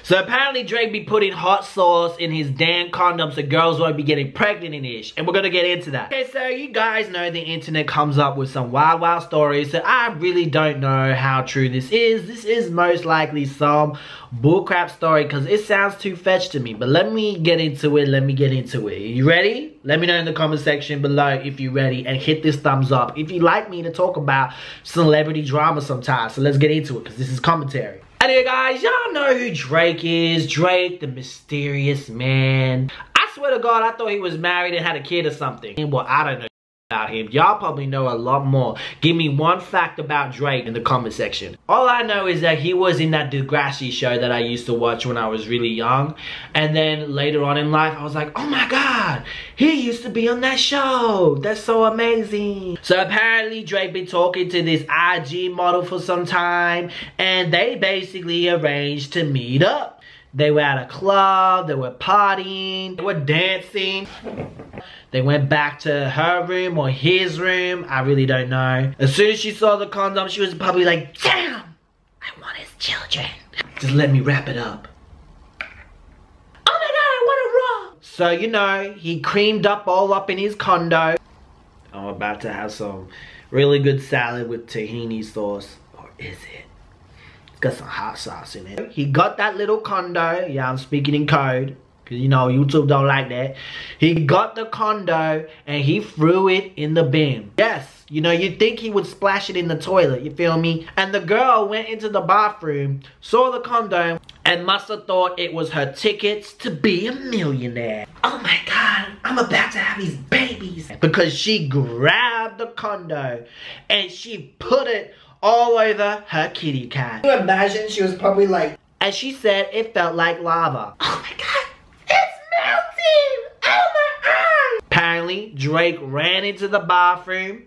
So apparently Drake be putting hot sauce in his damn condoms so girls won't be getting pregnant in ish. And we're gonna get into that. Okay, so you guys know the internet comes up with some wild stories. So I really don't know how true this is. This is most likely some bullcrap story because it sounds too fetched to me. But let me get into it. You ready? Let me know in the comment section below if you're ready, and hit this thumbs up if you like me to talk about celebrity drama sometimes. So let's get into it because this is commentary. Anyway guys, y'all know who Drake is. Drake, the mysterious man. I swear to God, I thought he was married and had a kid or something. Well, I don't know about him. Y'all probably know a lot more. Give me one fact about Drake in the comment section. All I know is that he was in that Degrassi show that I used to watch when I was really young. And then later on in life, I was like, oh my God, he used to be on that show. That's so amazing. So apparently Drake been talking to this IG model for some time, and they basically arranged to meet up. They were at a club, they were partying, they were dancing. They went back to her room or his room, I really don't know. As soon as she saw the condom, she was probably like, damn, I want his children. Just let me wrap it up. Oh my God, I want it raw. So, you know, he creamed up all up in his condo. I'm about to have some really good salad with tahini sauce. Or is it? Got some hot sauce in it. He got that little condo. Yeah, I'm speaking in code, because you know YouTube don't like that. He got the condo and he threw it in the bin. Yes, you know, you'd think he would splash it in the toilet, you feel me? And the girl went into the bathroom, saw the condo, and must have thought it was her tickets to be a millionaire. Oh my God, I'm about to have these babies. Because she grabbed the condo and she put it all over her kitty cat. Can you imagine? She was probably like, as she said, it felt like lava. Oh my God, it's melting! Oh my God! Apparently, Drake ran into the bathroom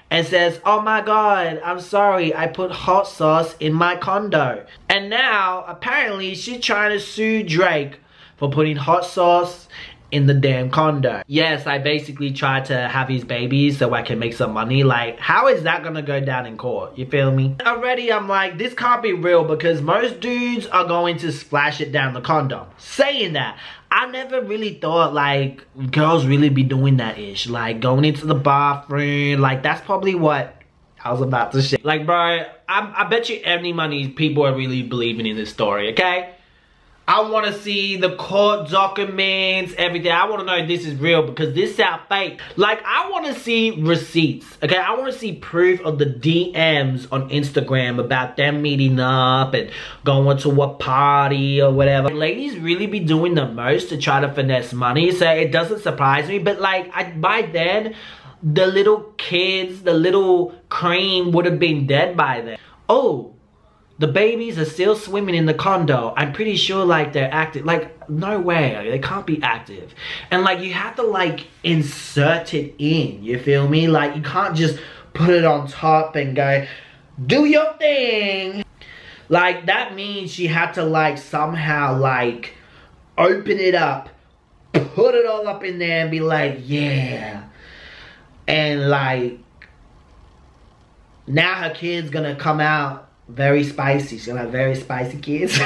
and says, oh my God, I'm sorry, I put hot sauce in my condo. And now, apparently, she's trying to sue Drake for putting hot sauce in the damn condo. Yes, I basically tried to have his babies so I can make some money. Like, how is that gonna go down in court? You feel me? Already I'm like, this can't be real because most dudes are going to splash it down the condom. Saying that, I never really thought like girls really be doing that ish. Like going into the bathroom, like that's probably what I was about to say. Like bro, I bet you any money people are really believing in this story, okay? I want to see the court documents, everything. I want to know if this is real because this sounds fake. Like, I want to see receipts, okay? I want to see proof of the DMs on Instagram about them meeting up and going to a party or whatever. Ladies really be doing the most to try to finesse money, so it doesn't surprise me. But, like, by then, the little kids, the little cream would have been dead by then. Oh. The babies are still swimming in the condo. I'm pretty sure like they're active. Like, no way. They can't be active. And like you have to like insert it in. You feel me? Like you can't just put it on top and go, do your thing. Like that means she had to like somehow like open it up, put it all up in there and be like, yeah. And like now her kid's gonna come out very spicy. She'll have very spicy kids.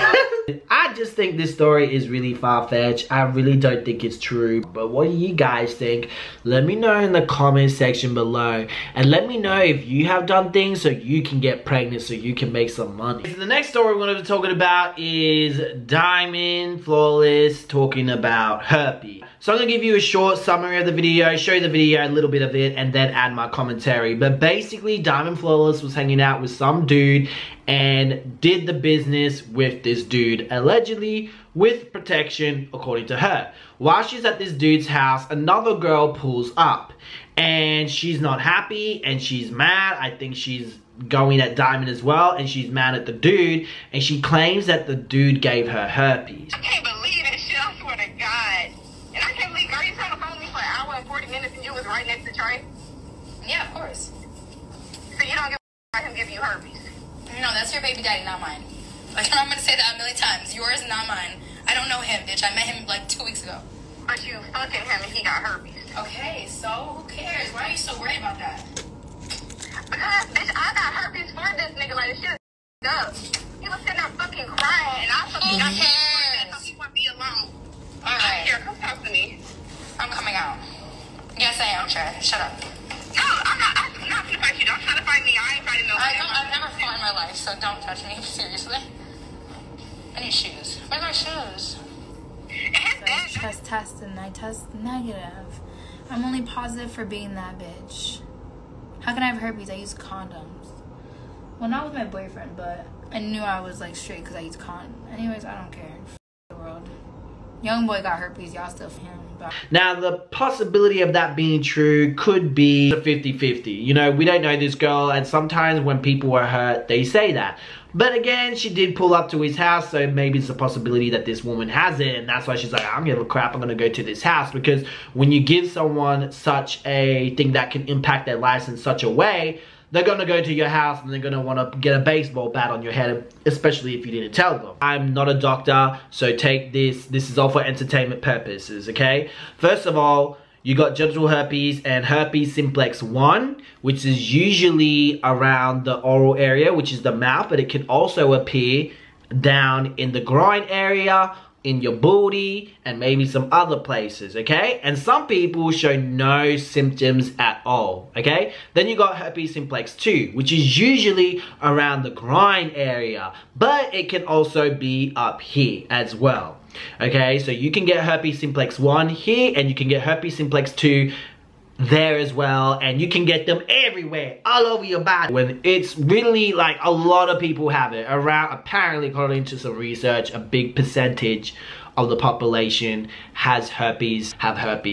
I just think this story is really far-fetched. I really don't think it's true. But what do you guys think? Let me know in the comment section below. And let me know if you have done things so you can get pregnant, so you can make some money. So the next story we're going to be talking about is dymondsflawless talking about herpes. So I'm going to give you a short summary of the video, show you the video, a little bit of it, and then add my commentary. But basically, dymondsflawless was hanging out with some dude and did the business with this dude, allegedly with protection, according to her. While she's at this dude's house, another girl pulls up and she's not happy and she's mad. I think she's going at Diamond as well, and she's mad at the dude, and she claims that the dude gave her herpes. I can't believe that shit, I swear to God. And I can't believe, girl, you trying to phone me for an hour and 40 minutes and you was right next to Trey? Yeah, of course. So you don't give a him give you herpes? No, that's your baby daddy, not mine. Like, I'm gonna say that a million times. Yours, not mine. I don't know him, bitch. I met him like 2 weeks ago. But you fucking him and he got herpes. Okay, so who cares? Why are you so worried about that? Because, bitch, I got herpes for this nigga. Like, this shit is up. He was sitting there fucking crying and I fucking got any shoes. Where's my shoes? Chest test and I test negative. I'm only positive for being that bitch. How can I have herpes? I use condoms. Well, not with my boyfriend, but I knew I was like straight because I use condoms. Anyways, I don't care. F the world. Young boy got herpes. Y'all still f him. But now, the possibility of that being true could be 50-50. You know, we don't know this girl, and sometimes when people are hurt, they say that. But again, she did pull up to his house, so maybe it's a possibility that this woman has it, and that's why she's like, I don't give a crap, I'm gonna go to this house. Because when you give someone such a thing that can impact their lives in such a way, they're gonna go to your house and they're gonna wanna get a baseball bat on your head, especially if you didn't tell them. I'm not a doctor, so take this is all for entertainment purposes, okay? First of all, you got genital herpes and herpes simplex 1, which is usually around the oral area, which is the mouth, but it can also appear down in the groin area, in your booty, and maybe some other places, okay? And some people show no symptoms at all, okay? Then you got herpes simplex 2, which is usually around the groin area, but it can also be up here as well. Okay, so you can get herpes simplex 1 here, and you can get herpes simplex 2 there as well, and you can get them everywhere, all over your body. When it's really like a lot of people have it around, apparently according to some research, a big percentage of the population have herpes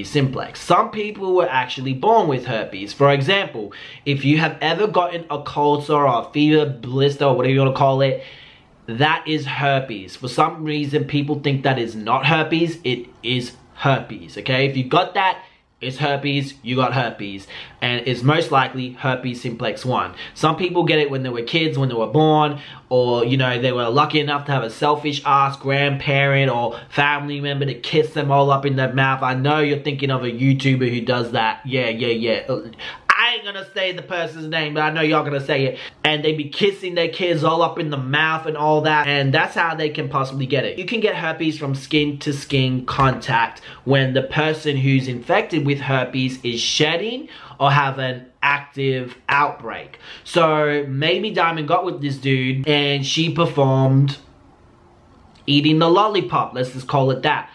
simplex. Some people were actually born with herpes. For example, if you have ever gotten a cold sore or a fever, blister, or whatever you want to call it, that is herpes. For some reason, people think that is not herpes. It is herpes, okay? If you got that, it's herpes, you got herpes. And it's most likely herpes simplex 1. Some people get it when they were kids, when they were born, or, you know, they were lucky enough to have a selfish-ass grandparent or family member to kiss them all up in their mouth. I know you're thinking of a YouTuber who does that. Yeah. I ain't gonna say the person's name, but I know y'all gonna say it. And they be kissing their kids all up in the mouth and all that, and that's how they can possibly get it. You can get herpes from skin to skin contact when the person who's infected with herpes is shedding or have an active outbreak. So maybe Diamond got with this dude and she performed eating the lollipop, let's just call it that.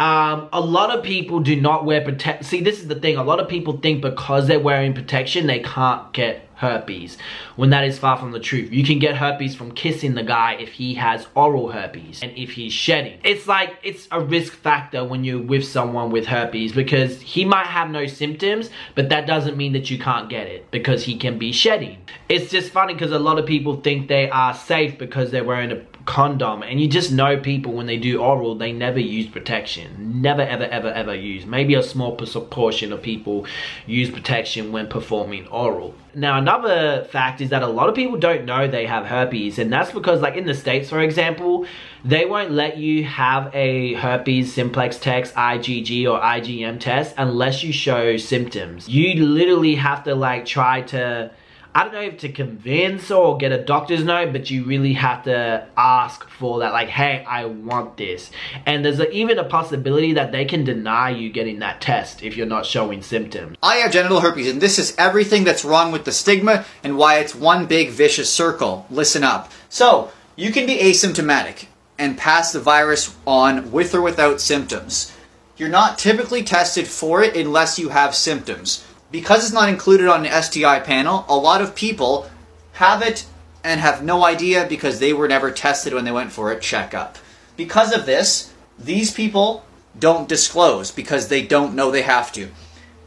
A lot of people do not wear protection. See, this is the thing. A lot of people think because they're wearing protection, they can't get herpes, when that is far from the truth. You can get herpes from kissing the guy if he has oral herpes and if he's shedding. It's like, it's a risk factor when you're with someone with herpes, because he might have no symptoms, but that doesn't mean that you can't get it because he can be shedding. It's just funny because a lot of people think they are safe because they're wearing a condom, and you just know people when they do oral, they never use protection. Never ever use. Maybe a small portion of people use protection when performing oral. Now, another fact is that a lot of people don't know they have herpes, and that's because, like in the States, for example, they won't let you have a herpes simplex test, IgG or IgM test, unless you show symptoms. You literally have to like try to, I don't know if to convince or get a doctor's note, but you really have to ask for that, like, hey, I want this. And there's even a possibility that they can deny you getting that test if you're not showing symptoms. I have genital herpes, and this is everything that's wrong with the stigma and why it's one big vicious circle. Listen up. So, you can be asymptomatic and pass the virus on with or without symptoms. You're not typically tested for it unless you have symptoms. Because it's not included on the STI panel, a lot of people have it and have no idea because they were never tested when they went for a checkup. Because of this, these people don't disclose because they don't know they have to.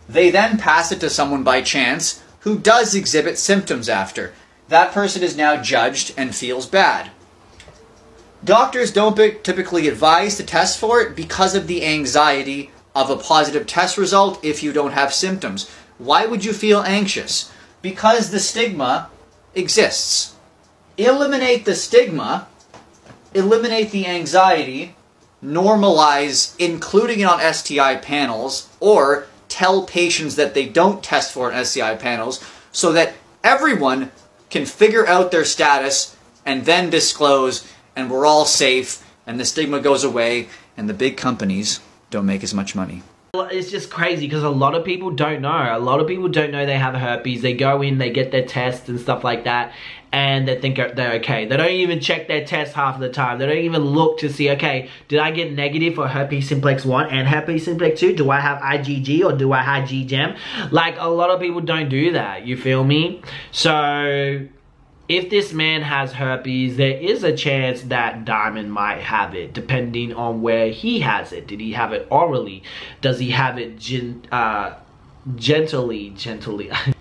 They then pass it to someone by chance who does exhibit symptoms after. That person is now judged and feels bad. Doctors don't typically advise to test for it because of the anxiety of a positive test result if you don't have symptoms. Why would you feel anxious? Because the stigma exists. Eliminate the stigma, eliminate the anxiety, normalize including it on STI panels, or tell patients that they don't test for it on STI panels so that everyone can figure out their status and then disclose, and we're all safe and the stigma goes away and the big companies don't make as much money. It's just crazy because a lot of people don't know. A lot of people don't know they have herpes. They go in, they get their tests and stuff like that, and they think they're okay. They don't even check their tests half of the time. They don't even look to see, okay, did I get negative for herpes simplex 1 and herpes simplex 2? Do I have IgG or do I have GGEM? Like, a lot of people don't do that, you feel me? So if this man has herpes, there is a chance that Diamond might have it, depending on where he has it. Did he have it orally? Does he have it gently?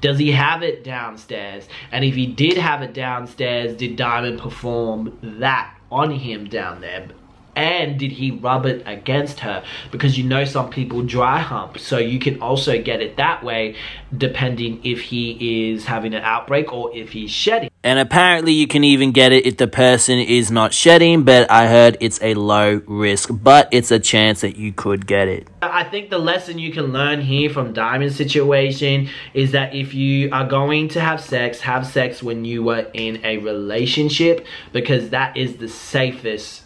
Does he have it downstairs? And if he did have it downstairs, did Diamond perform that on him down there? And did he rub it against her? Because you know some people dry hump, so you can also get it that way, depending if he is having an outbreak or if he's shedding. And apparently you can even get it if the person is not shedding, but I heard it's a low risk, but it's a chance that you could get it. I think the lesson you can learn here from Diamond's situation is that if you are going to have sex when you were in a relationship, because that is the safest,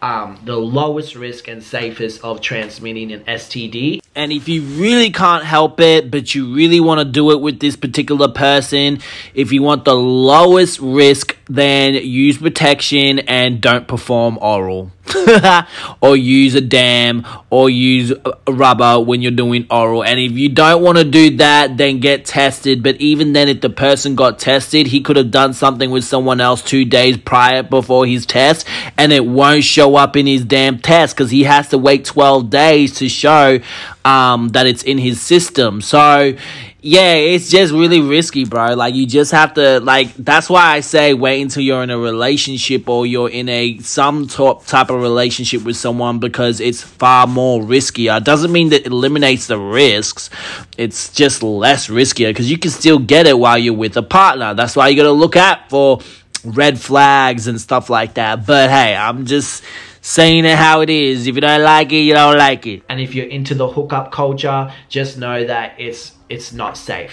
the lowest risk and safest of transmitting an STD. And if you really can't help it, but you really want to do it with this particular person, if you want the lowest risk, then use protection and don't perform oral. Or use a dam or use a rubber when you're doing oral. And if you don't want to do that, then get tested. But even then, if the person got tested, he could have done something with someone else 2 days prior before his test, and it won't show up in his damn test because he has to wait 12 days to show that it's in his system. So yeah, it's just really risky, bro. Like, you just have to, like, that's why I say wait until you're in a relationship or you're in some type of relationship with someone, because it's far more riskier. It doesn't mean that it eliminates the risks. It's just less riskier because you can still get it while you're with a partner. That's why you got to look out for red flags and stuff like that. But hey, I'm just saying it how it is. If you don't like it, you don't like it. And if you're into the hookup culture, just know that it's not safe.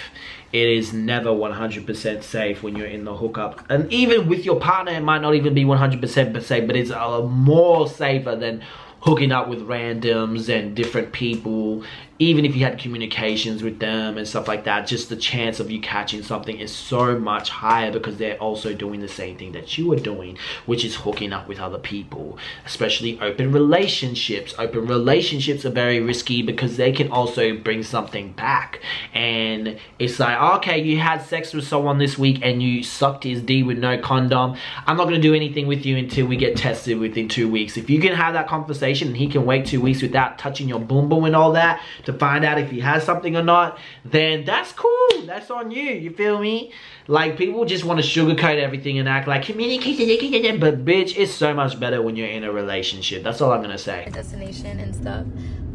It is never 100% safe when you're in the hookup. And even with your partner, it might not even be 100% safe, but it's more safer than hooking up with randoms and different people. Even if you had communications with them and stuff like that, just the chance of you catching something is so much higher because they're also doing the same thing that you are doing, which is hooking up with other people. Especially open relationships. Open relationships are very risky because they can also bring something back. And it's like, okay, you had sex with someone this week and you sucked his D with no condom. I'm not going to do anything with you until we get tested within 2 weeks. If you can have that conversation and he can wait 2 weeks without touching your boom boom and all that, to find out if he has something or not, then that's cool. That's on you. You feel me? Like, people just want to sugarcoat everything and act like communication, but bitch, it's so much better when you're in a relationship. That's all I'm gonna say. Destination and stuff,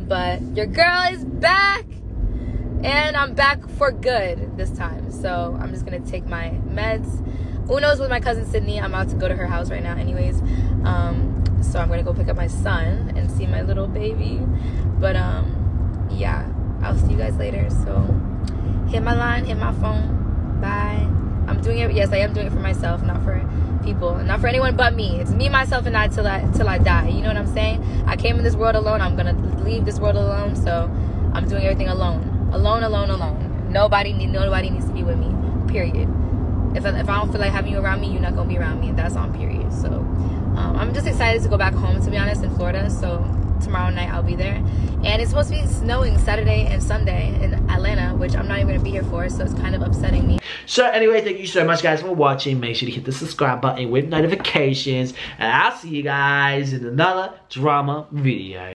but your girl is back, and I'm back for good this time. So I'm just gonna take my meds. Uno's with my cousin Sydney. I'm about to go to her house right now, anyways. So I'm gonna go pick up my son and see my little baby. But yeah, I'll see you guys later. So hit my line, hit my phone. Bye. I'm doing it. Yes, I am doing it for myself, not for people, not for anyone but me. It's me, myself, and I till I die. You know what I'm saying? I came in this world alone. I'm gonna leave this world alone. So I'm doing everything alone. Alone. Nobody needs to be with me. Period. If I don't feel like having you around me, you're not gonna be around me, and that's on period. So I'm just excited to go back home, to be honest, in Florida. So tomorrow night I'll be there, and it's supposed to be snowing Saturday and Sunday in Atlanta, which I'm not even gonna be here for, so it's kind of upsetting me. So anyway, thank you so much guys for watching. Make sure to hit the subscribe button with notifications, and I'll see you guys in another drama video.